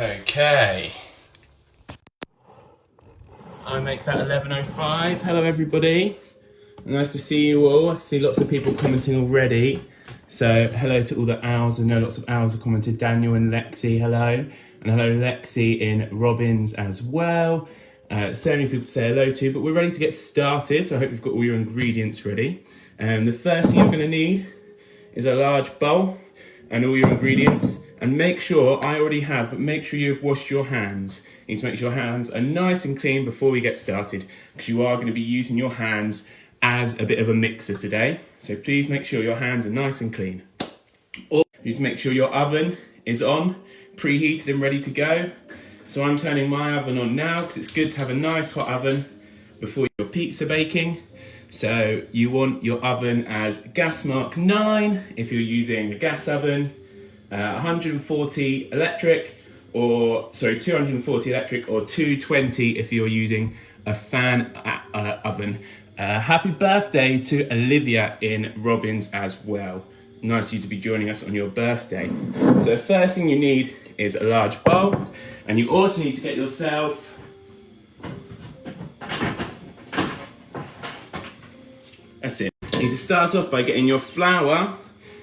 Okay. I make that 11:05. Hello everybody. Nice to see you all. I see lots of people commenting already. So hello to all the owls. I know lots of owls have commented. Daniel and Lexi, hello. And hello Lexi in Robbins as well. So many people say hello to, but we're ready to get started. So I hope you've got all your ingredients ready. The first thing you're going to need is a large bowl and all your ingredients. And make sure, I already have, but make sure you've washed your hands. You need to make sure your hands are nice and clean before we get started, because you are going to be using your hands as a bit of a mixer today. So please make sure your hands are nice and clean. Or you can make sure your oven is on, preheated and ready to go. So I'm turning my oven on now because it's good to have a nice hot oven before your pizza baking. So you want your oven as gas mark 9 if you're using a gas oven, 140 electric, or 240 electric, or 220 if you're using a fan oven. Happy birthday to Olivia in Robbins as well. Nice of you to be joining us on your birthday. So the first thing you need is a large bowl, and you also need to get yourself a sieve. You need to start off by getting your flour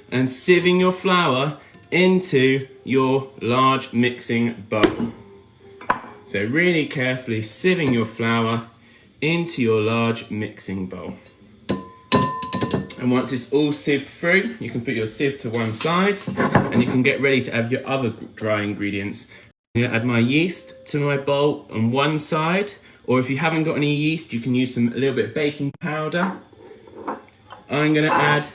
and sieving your flour into your large mixing bowl. So really carefully sieving your flour into your large mixing bowl. And once it's all sieved through, you can put your sieve to one side and you can get ready to add your other dry ingredients. I'm going to add my yeast to my bowl on one side, or if you haven't got any yeast, you can use a little bit of baking powder. I'm going to add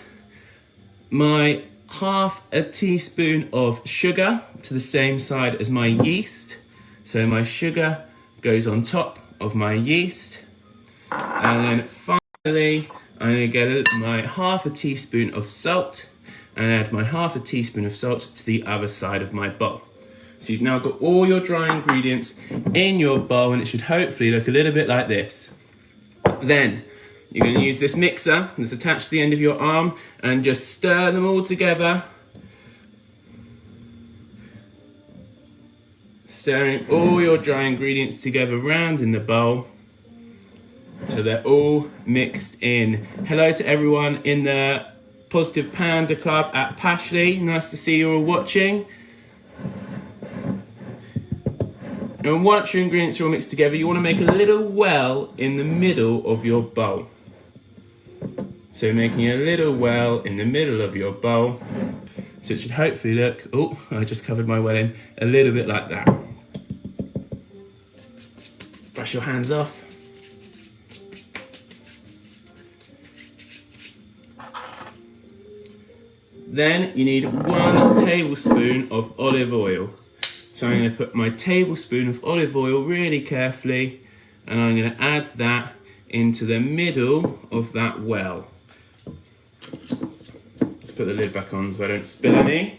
my half a teaspoon of sugar to the same side as my yeast. So my sugar goes on top of my yeast. And then finally, I'm going to get my half a teaspoon of salt and add my half a teaspoon of salt to the other side of my bowl. So you've now got all your dry ingredients in your bowl, and it should hopefully look a little bit like this. Then you're going to use this mixer that's attached to the end of your arm and just stir them all together. Stirring all your dry ingredients together round in the bowl so they're all mixed in. Hello to everyone in the Positive Panda Club at Pashley. Nice to see you all watching. And once your ingredients are all mixed together, you want to make a little well in the middle of your bowl. So making a little well in the middle of your bowl. So it should hopefully look, oh, I just covered my well in, a little bit like that. Brush your hands off. Then you need 1 tablespoon of olive oil. So I'm going to put my tablespoon of olive oil really carefully, and I'm going to add that into the middle of that well. Put the lid back on so I don't spill any.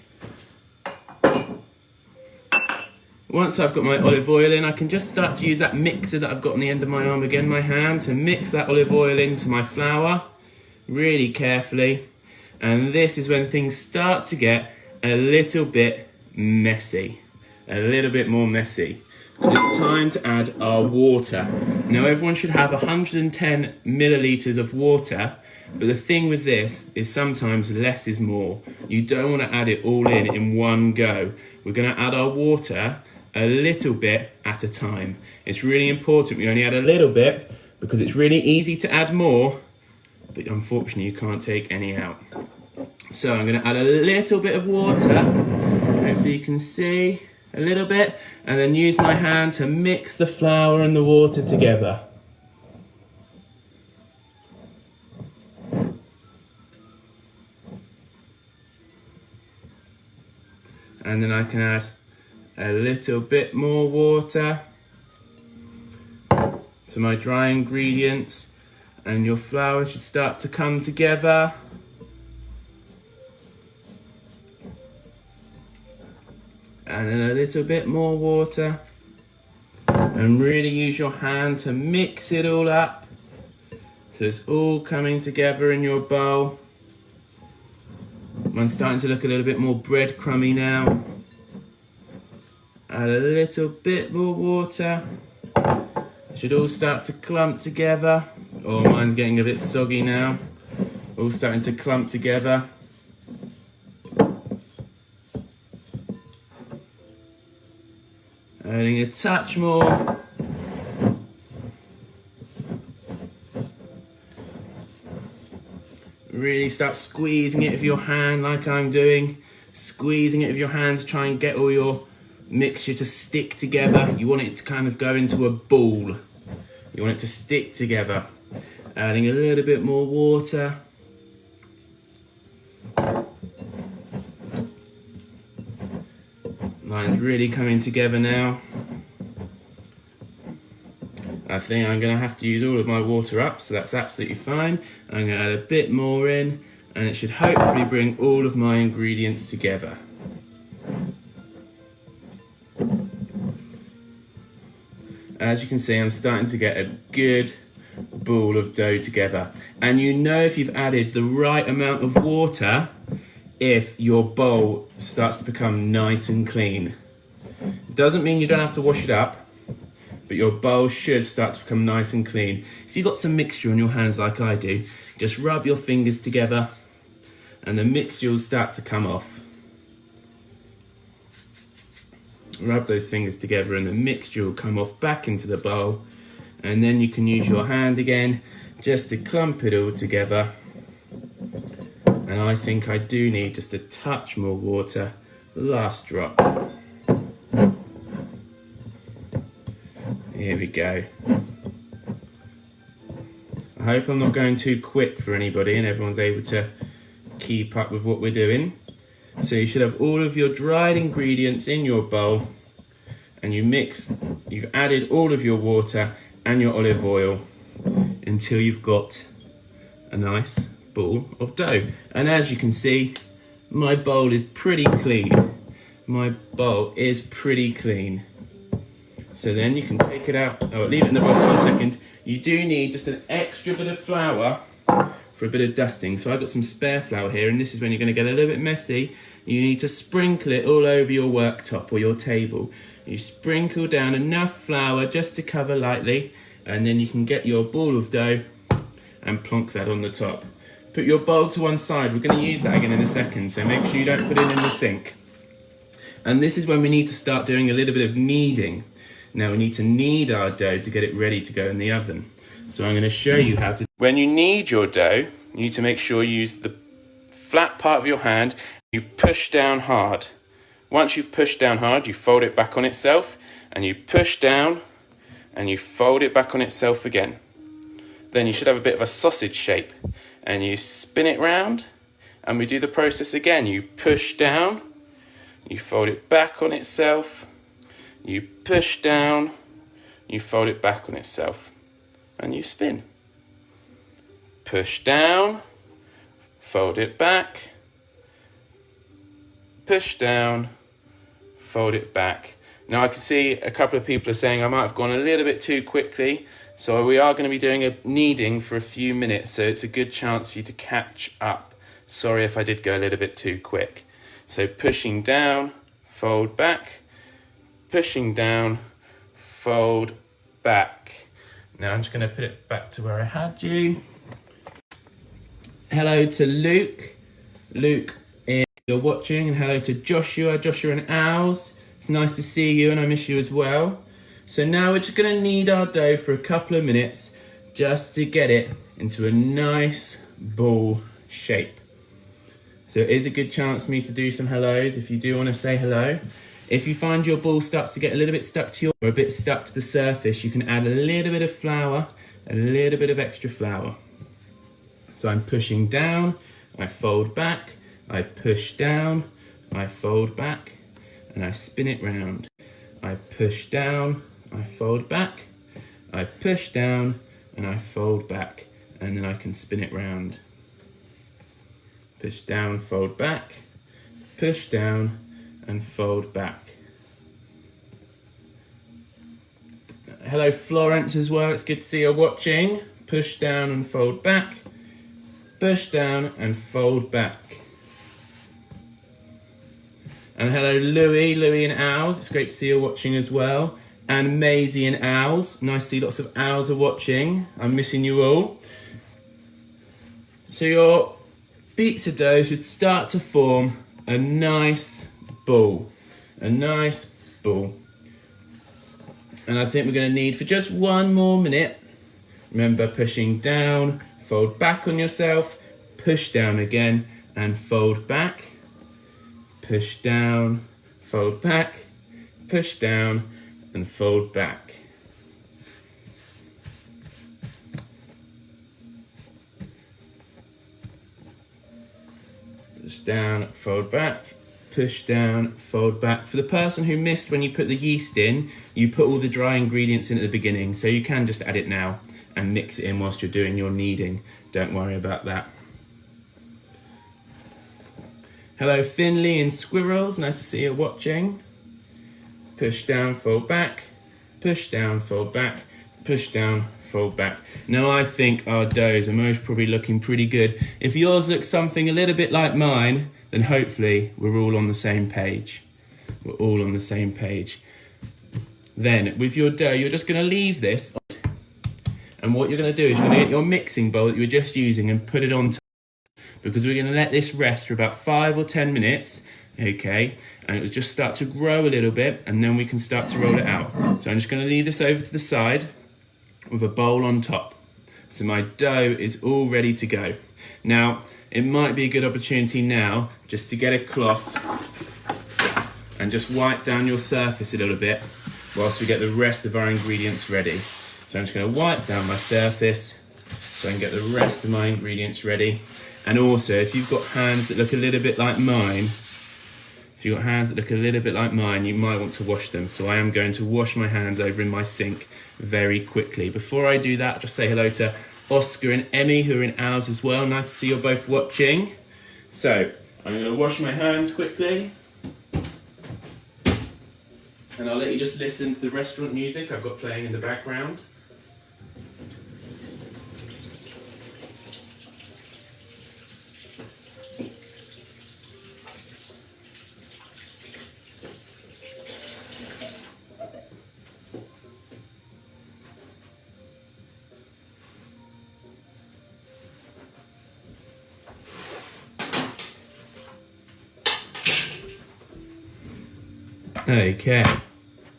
Once I've got my olive oil in, I can just start to use that mixer that I've got on the end of my arm again, my hand, to mix that olive oil into my flour really carefully. And this is when things start to get a little bit messy, a little bit more messy, because it's time to add our water. Now everyone should have 110 millilitres of water, but the thing with this is sometimes less is more. You don't want to add it all in one go. We're going to add our water a little bit at a time. It's really important we only add a little bit, because it's really easy to add more, but unfortunately you can't take any out. So I'm going to add a little bit of water, hopefully you can see, a little bit, and then use my hand to mix the flour and the water together. And then I can add a little bit more water to my dry ingredients, and your flour should start to come together. And then a little bit more water, and really use your hand to mix it all up so it's all coming together in your bowl. Mine's starting to look a little bit more breadcrumby now. Add a little bit more water. It should all start to clump together. Oh, mine's getting a bit soggy now. All starting to clump together. Adding a touch more. Really start squeezing it with your hand like I'm doing. Squeezing it with your hand to try and get all your mixture to stick together. You want it to kind of go into a ball. You want it to stick together. Adding a little bit more water. Mine's really coming together now. I think I'm going to have to use all of my water up, so that's absolutely fine. I'm going to add a bit more in, and it should hopefully bring all of my ingredients together. As you can see, I'm starting to get a good ball of dough together. And you know if you've added the right amount of water if your bowl starts to become nice and clean. It doesn't mean you don't have to wash it up, but your bowl should start to become nice and clean. If you've got some mixture on your hands like I do, just rub your fingers together and the mixture will start to come off. Rub those fingers together and the mixture will come off back into the bowl, and then you can use your hand again just to clump it all together. And I think I do need just a touch more water, last drop. Here we go. I hope I'm not going too quick for anybody and everyone's able to keep up with what we're doing. So you should have all of your dried ingredients in your bowl, and you've added all of your water and your olive oil until you've got a nice ball of dough. And as you can see, my bowl is pretty clean. My bowl is pretty clean. So then you can take it out, leave it in the bowl for a second. You do need just an extra bit of flour for a bit of dusting. So I've got some spare flour here, and this is when you're going to get a little bit messy. You need to sprinkle it all over your worktop or your table. You sprinkle down enough flour just to cover lightly, and then you can get your ball of dough and plonk that on the top. Put your bowl to one side. We're going to use that again in a second, so make sure you don't put it in the sink. And this is when we need to start doing a little bit of kneading. Now we need to knead our dough to get it ready to go in the oven. So I'm going to show you how to. When you knead your dough, you need to make sure you use the flat part of your hand. You push down hard. Once you've pushed down hard, you fold it back on itself, and you push down and you fold it back on itself again. Then you should have a bit of a sausage shape, and you spin it round, and we do the process again. You push down, you fold it back on itself, you push down, you fold it back on itself, and you spin. Push down, fold it back, push down, fold it back. Now I can see a couple of people are saying I might have gone a little bit too quickly, so we are going to be doing a kneading for a few minutes, so it's a good chance for you to catch up. Sorry if I did go a little bit too quick. So pushing down, fold back, pushing down, fold back. Now I'm just going to put it back to where I had you. Hello to Luke. Luke, if you're watching, and hello to Joshua and Owls. It's nice to see you, and I miss you as well. So now we're just going to knead our dough for a couple of minutes just to get it into a nice ball shape. So it is a good chance for me to do some hellos if you do want to say hello. If you find your ball starts to get a little bit stuck to or a bit stuck to the surface, you can add a little bit of flour, a little bit of extra flour. So I'm pushing down, I fold back, I push down, I fold back, and I spin it round. I push down, I fold back, I push down, and I fold back, and then I can spin it round. Push down, fold back, push down, and fold back. Hello Florence as well, it's good to see you watching. Push down and fold back, push down and fold back. And hello Louie and Owls, it's great to see you watching as well. And Maisie and Owls, nice to see lots of Owls are watching. I'm missing you all. So your pizza dough should start to form a nice ball. A nice ball. And I think we're going to need for just 1 more minute. Remember, pushing down, fold back on yourself, push down again and fold back. Push down, fold back, push down and fold back. Push down, fold back, push down, fold back. For the person who missed when you put the yeast in, you put all the dry ingredients in at the beginning, so you can just add it now and mix it in whilst you're doing your kneading. Don't worry about that. Hello Finley and Squirrels, nice to see you watching. Push down, fold back, push down, fold back, push down, fold back. Now I think our doughs are most probably looking pretty good. If yours looks something a little bit like mine, then hopefully we're all on the same page. We're all on the same page. Then with your dough, you're just going to leave this. And what you're going to do is you're going to get your mixing bowl that you were just using and put it on top. Because we're going to let this rest for about 5 or 10 minutes. Okay, and it will just start to grow a little bit and then we can start to roll it out. So I'm just going to leave this over to the side with a bowl on top. So my dough is all ready to go. Now, it might be a good opportunity now just to get a cloth and just wipe down your surface a little bit whilst we get the rest of our ingredients ready. So I'm just going to wipe down my surface so I can get the rest of my ingredients ready. And also, if you've got hands that look a little bit like mine, you might want to wash them. So I am going to wash my hands over in my sink very quickly. Before I do that, just say hello to Oscar and Emmy, who are in Owls as well. Nice to see you're both watching. So I'm going to wash my hands quickly. And I'll let you just listen to the restaurant music I've got playing in the background. Okay,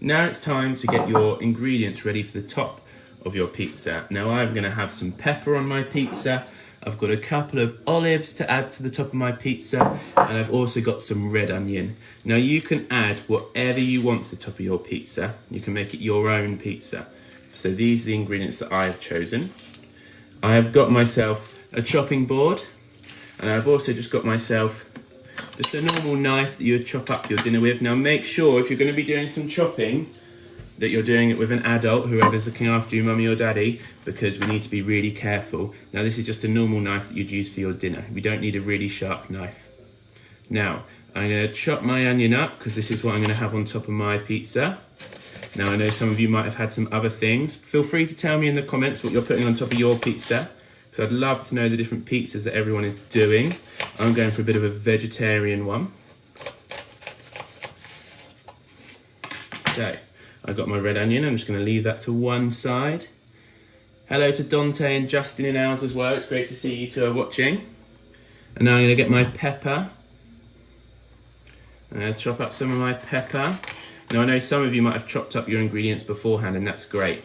now it's time to get your ingredients ready for the top of your pizza. Now I'm going to have some pepper on my pizza, I've got a couple of olives to add to the top of my pizza, and I've also got some red onion. Now you can add whatever you want to the top of your pizza, you can make it your own pizza. So these are the ingredients that I've chosen. I have got myself a chopping board, and I've also just got myself just a normal knife that you would chop up your dinner with. Now make sure if you're going to be doing some chopping that you're doing it with an adult, whoever's looking after you, mummy or daddy, because we need to be really careful. Now this is just a normal knife that you'd use for your dinner. We don't need a really sharp knife. Now I'm going to chop my onion up because this is what I'm going to have on top of my pizza. Now I know some of you might have had some other things. Feel free to tell me in the comments what you're putting on top of your pizza. So I'd love to know the different pizzas that everyone is doing. I'm going for a bit of a vegetarian one. So I've got my red onion. I'm just going to leave that to one side. Hello to Dante and Justin in Owls as well. It's great to see you two are watching. And now I'm going to get my pepper. I'm going to chop up some of my pepper. Now I know some of you might have chopped up your ingredients beforehand, and that's great.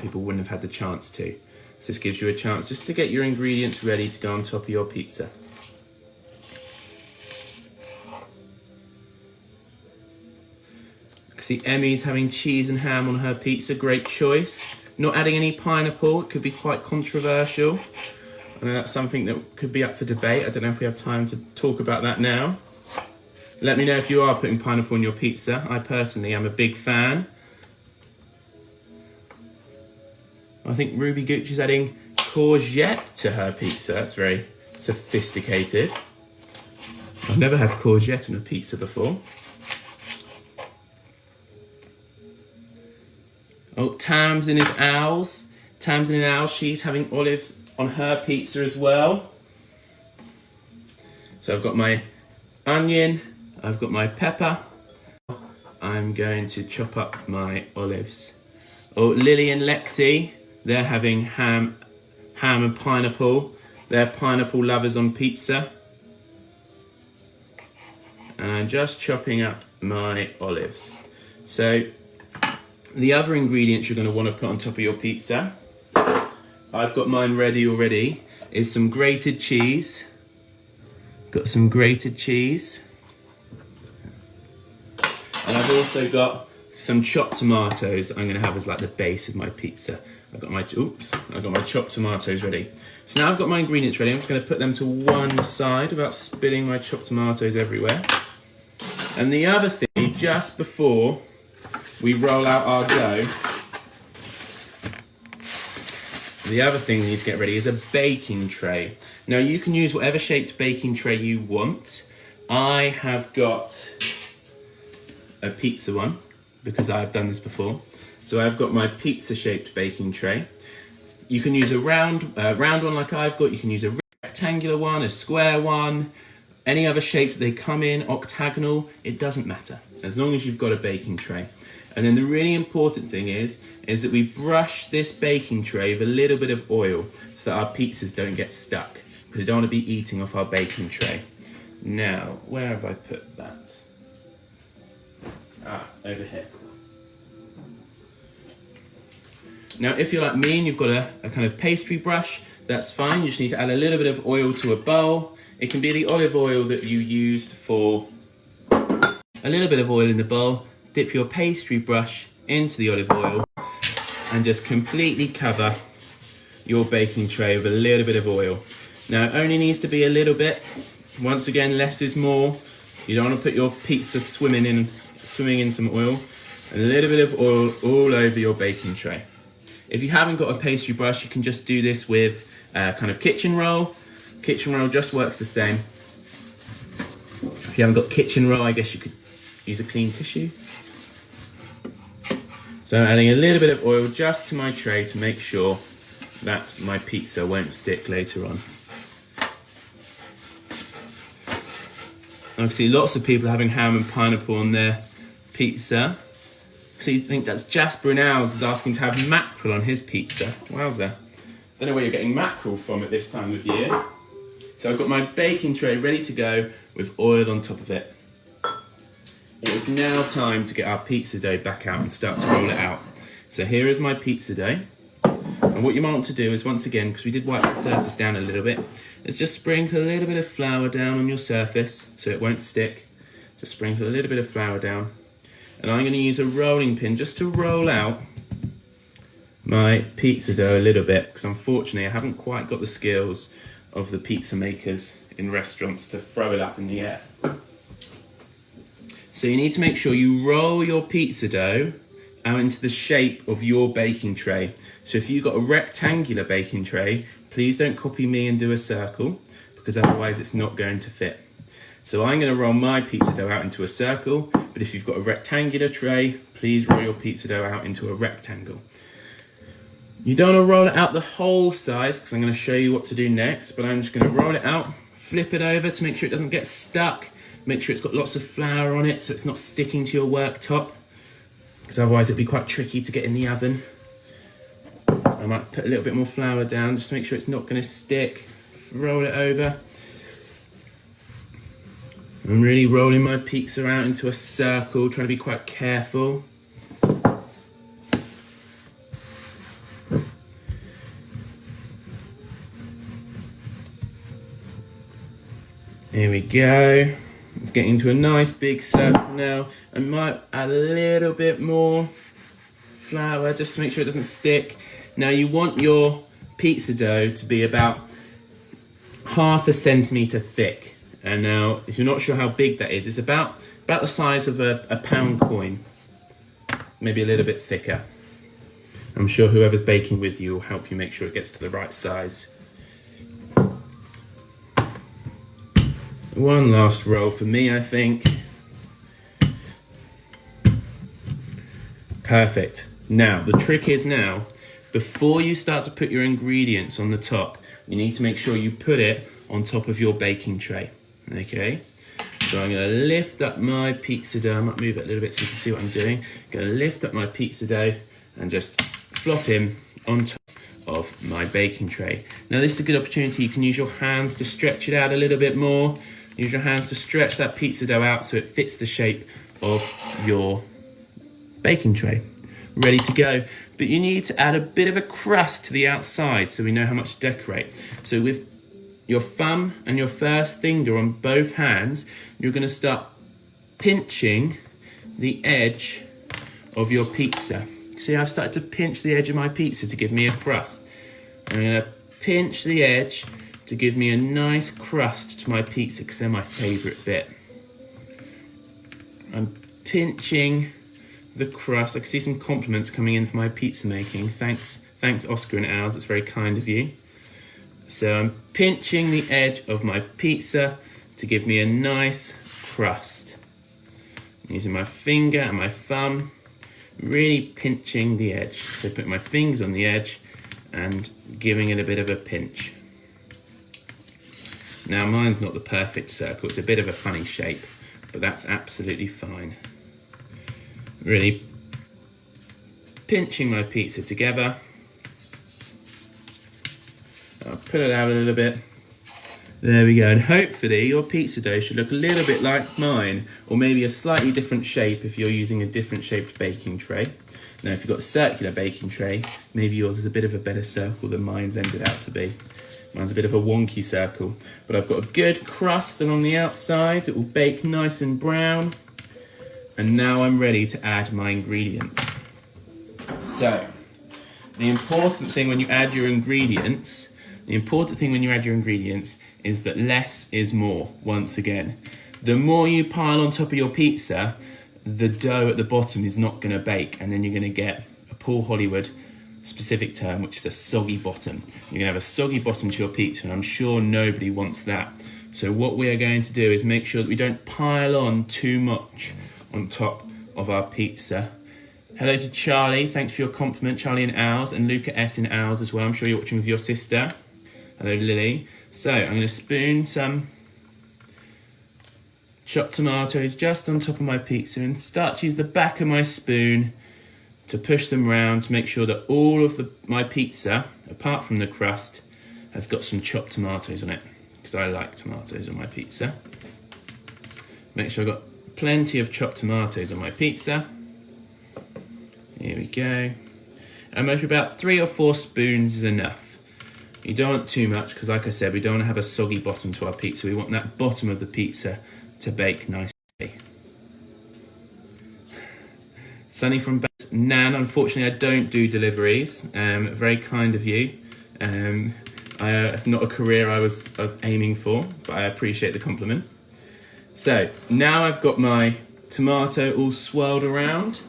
People wouldn't have had the chance to. So this gives you a chance just to get your ingredients ready to go on top of your pizza. I can see Emmy's having cheese and ham on her pizza, great choice. Not adding any pineapple, it could be quite controversial. I know that's something that could be up for debate. I don't know if we have time to talk about that now. Let me know if you are putting pineapple on your pizza. I personally am a big fan. I think Ruby Gooch is adding courgette to her pizza. That's very sophisticated. I've never had courgette on a pizza before. Oh, Tamsin is Owls. Tamsin and Owls, she's having olives on her pizza as well. So I've got my onion, I've got my pepper. I'm going to chop up my olives. Oh, Lily and Lexi, they're having ham and pineapple. They're pineapple lovers on pizza. And I'm just chopping up my olives. So the other ingredients you're going to want to put on top of your pizza, I've got mine ready already, is some grated cheese. Got some grated cheese. And I've also got some chopped tomatoes that I'm going to have as like the base of my pizza. I've got my chopped tomatoes ready. So now I've got my ingredients ready. I'm just going to put them to one side without spilling my chopped tomatoes everywhere. And the other thing, just before we roll out our dough, the other thing we need to get ready is a baking tray. Now you can use whatever shaped baking tray you want. I have got a pizza one because I've done this before. So I've got my pizza shaped baking tray. You can use a round one like I've got. You can use a rectangular one, a square one, any other shape that they come in, octagonal, it doesn't matter, as long as you've got a baking tray. And then the really important thing is that we brush this baking tray with a little bit of oil so that our pizzas don't get stuck, because we don't want to be eating off our baking tray. Now, where have I put that? Over here. Now, if you're like me and you've got a kind of pastry brush, that's fine. You just need to add a little bit of oil to a bowl. It can be the olive oil that you used for a little bit of oil in the bowl. Dip your pastry brush into the olive oil and just completely cover your baking tray with a little bit of oil. Now, it only needs to be a little bit. Once again, less is more. You don't want to put your pizza swimming in some oil. A little bit of oil all over your baking tray. If you haven't got a pastry brush, you can just do this with a kind of kitchen roll. Kitchen roll just works the same. If you haven't got kitchen roll, I guess you could use a clean tissue. So I'm adding a little bit of oil just to my tray to make sure that my pizza won't stick later on. I see lots of people having ham and pineapple on their pizza. So you think that's Jasper in ours is asking to have mackerel on his pizza. Wowza. Don't know where you're getting mackerel from at this time of year. So I've got my baking tray ready to go with oil on top of it. It is now time to get our pizza dough back out and start to roll it out. So here is my pizza dough. And what you might want to do is, once again, because we did wipe the surface down a little bit, is just sprinkle a little bit of flour down on your surface so it won't stick. Just sprinkle a little bit of flour down. And I'm going to use a rolling pin just to roll out my pizza dough a little bit, because unfortunately I haven't quite got the skills of the pizza makers in restaurants to throw it up in the air. So you need to make sure you roll your pizza dough out into the shape of your baking tray. So if you've got a rectangular baking tray, please don't copy me and do a circle, because otherwise it's not going to fit. So I'm going to roll my pizza dough out into a circle, but if you've got a rectangular tray, please roll your pizza dough out into a rectangle. You don't want to roll it out the whole size, because I'm going to show you what to do next, but I'm just going to roll it out, flip it over to make sure it doesn't get stuck, make sure it's got lots of flour on it so it's not sticking to your worktop, because otherwise it'd be quite tricky to get in the oven. I might put a little bit more flour down just to make sure it's not going to stick. Roll it over. I'm really rolling my pizza out into a circle, trying to be quite careful. Here we go. It's getting into a nice big circle now. I might add a little bit more flour just to make sure it doesn't stick. Now you want your pizza dough to be about 1/2 centimetre thick. And now, if you're not sure how big that is, it's about the size of a pound coin. Maybe a little bit thicker. I'm sure whoever's baking with you will help you make sure it gets to the right size. One last roll for me, I think. Perfect. Now, the trick is now, before you start to put your ingredients on the top, you need to make sure you put it on top of your baking tray. Okay? So So I'm going to lift up my pizza dough. I might move it a little bit so you can see what I'm doing. I'm going to lift up my pizza dough and just flop him on top of my baking tray. Now this is a good opportunity. You can use your hands to stretch it out a little bit more. Use your hands to stretch that pizza dough out so it fits the shape of your baking tray. Ready to go. But you need to add a bit of a crust to the outside so we know how much to decorate. So with your thumb and your first finger on both hands, you're going to start pinching the edge of your pizza. See, I've started to pinch the edge of my pizza to give me a crust. I'm going to pinch the edge to give me a nice crust to my pizza because they're my favourite bit. I'm pinching the crust. I can see some compliments coming in for my pizza making. Thanks Oscar and Als, it's very kind of you. So I'm pinching the edge of my pizza to give me a nice crust. I'm using my finger and my thumb, really pinching the edge. So put my fingers on the edge and giving it a bit of a pinch. Now mine's not the perfect circle, it's a bit of a funny shape, but that's absolutely fine. Really pinching my pizza together. I'll put it out a little bit. There we go, and hopefully your pizza dough should look a little bit like mine, or maybe a slightly different shape if you're using a different shaped baking tray. Now if you've got a circular baking tray, maybe yours is a bit of a better circle than mine's ended out to be. Mine's a bit of a wonky circle, but I've got a good crust along the outside. It will bake nice and brown. And now I'm ready to add my ingredients. So, the important thing when you add your ingredients is that less is more, once again. The more you pile on top of your pizza, the dough at the bottom is not gonna bake, and then you're gonna get a Paul Hollywood specific term, which is a soggy bottom. You're gonna have a soggy bottom to your pizza, and I'm sure nobody wants that. So what we are going to do is make sure that we don't pile on too much on top of our pizza. Hello to Charlie, thanks for your compliment, Charlie and Als, and Luca S in Als as well. I'm sure you're watching with your sister. Hello Lily. So I'm going to spoon some chopped tomatoes just on top of my pizza and start to use the back of my spoon to push them round to make sure that all of my pizza, apart from the crust, has got some chopped tomatoes on it, because I like tomatoes on my pizza. Make sure I've got plenty of chopped tomatoes on my pizza. Here we go. And maybe about 3 or 4 spoons is enough. You don't want too much because, like I said, we don't want to have a soggy bottom to our pizza. We want that bottom of the pizza to bake nicely. Sunny from Nan, unfortunately I don't do deliveries. Very kind of you. It's not a career I was aiming for, but I appreciate the compliment. So now I've got my tomato all swirled around.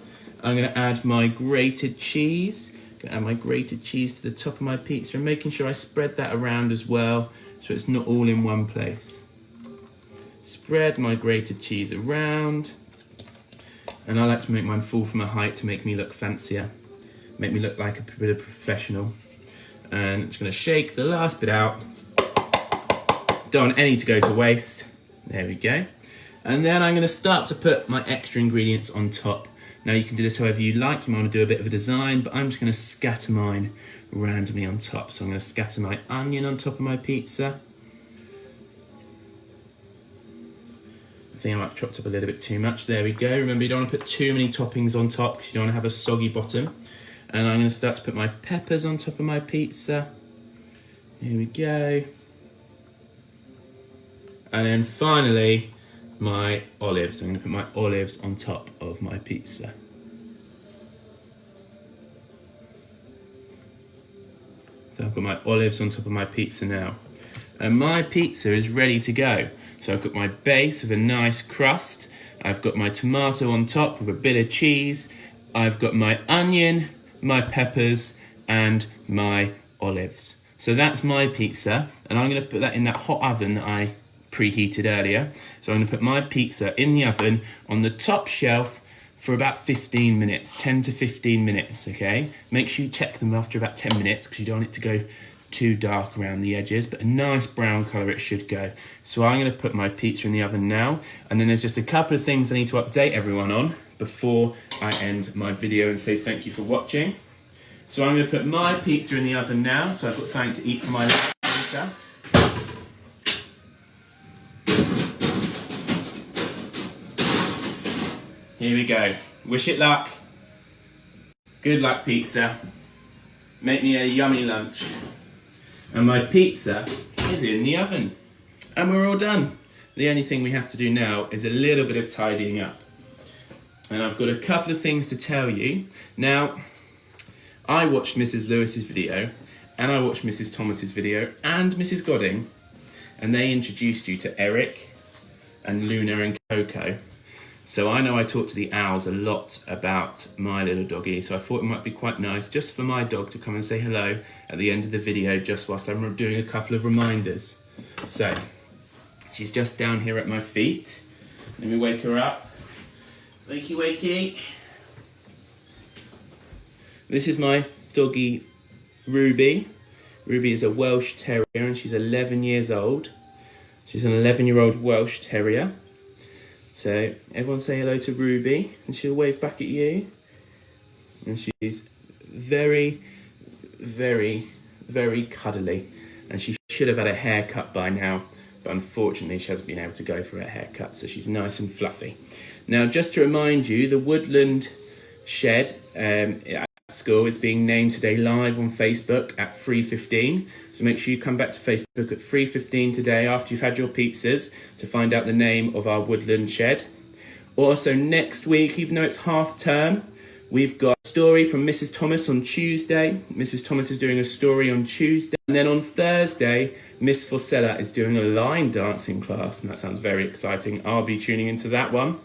I'm going to add my grated cheese. I'm going to add my grated cheese to the top of my pizza and making sure I spread that around as well so it's not all in one place. Spread my grated cheese around. And I like to make mine fall from a height to make me look fancier. Make me look like a bit of a professional. And I'm just going to shake the last bit out. Don't want any to go to waste. There we go. And then I'm going to start to put my extra ingredients on top. Now you can do this however you like. You might want to do a bit of a design, but I'm just going to scatter mine randomly on top. So I'm going to scatter my onion on top of my pizza. I think I might have chopped up a little bit too much. There we go. Remember, you don't want to put too many toppings on top because you don't want to have a soggy bottom. And I'm going to start to put my peppers on top of my pizza. Here we go. And then finally, my olives. I'm going to put my olives on top of my pizza. So I've got my olives on top of my pizza now. And my pizza is ready to go. So I've got my base with a nice crust. I've got my tomato on top with a bit of cheese. I've got my onion, my peppers, and my olives. So that's my pizza. And I'm going to put that in that hot oven that I preheated earlier. So I'm going to put my pizza in the oven on the top shelf for about 15 minutes, 10 to 15 minutes, okay? Make sure you check them after about 10 minutes because you don't want it to go too dark around the edges, but a nice brown colour it should go. So I'm going to put my pizza in the oven now, and then there's just a couple of things I need to update everyone on before I end my video and say thank you for watching. So I'm going to put my pizza in the oven now, so I've got something to eat for my pizza. Oops. Here we go. Wish it luck. Good luck, pizza. Make me a yummy lunch. And my pizza is in the oven. And we're all done. The only thing we have to do now is a little bit of tidying up. And I've got a couple of things to tell you. Now, I watched Mrs Lewis's video, and I watched Mrs Thomas's video, and Mrs Godding, and they introduced you to Eric and Luna and Coco. So I know I talk to the owls a lot about my little doggy, so I thought it might be quite nice just for my dog to come and say hello at the end of the video, just whilst I'm doing a couple of reminders. So, she's just down here at my feet. Let me wake her up. Wakey, wakey. This is my doggy, Ruby. Ruby is a Welsh Terrier and she's 11 years old. She's an 11-year-old Welsh Terrier. So everyone say hello to Ruby and she'll wave back at you. And she's very, very, very cuddly. And she should have had a haircut by now, but unfortunately she hasn't been able to go for a haircut, so she's nice and fluffy. Now, just to remind you, the Woodland Shed at school is being named today live on Facebook at 3:15. So make sure you come back to Facebook at 3:15 today after you've had your pizzas to find out the name of our Woodland Shed. Also, next week, even though it's half term, we've got a story from Mrs Thomas on Tuesday. Mrs Thomas is doing a story on Tuesday. And then on Thursday, Miss Forcella is doing a line dancing class, and that sounds very exciting. I'll be tuning into that one.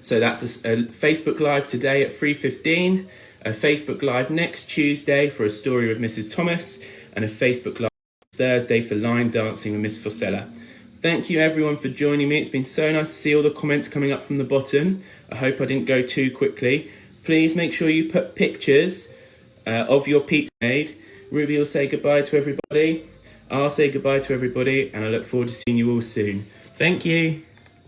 So that's a Facebook Live today at 3:15, a Facebook Live next Tuesday for a story with Mrs Thomas, and a Facebook Live Thursday for line dancing with Miss Forcella. Thank you everyone for joining me. It's been so nice to see all the comments coming up from the bottom. I hope I didn't go too quickly. Please make sure you put pictures of your pizza made. Ruby will say goodbye to everybody. I'll say goodbye to everybody, and I look forward to seeing you all soon. Thank you.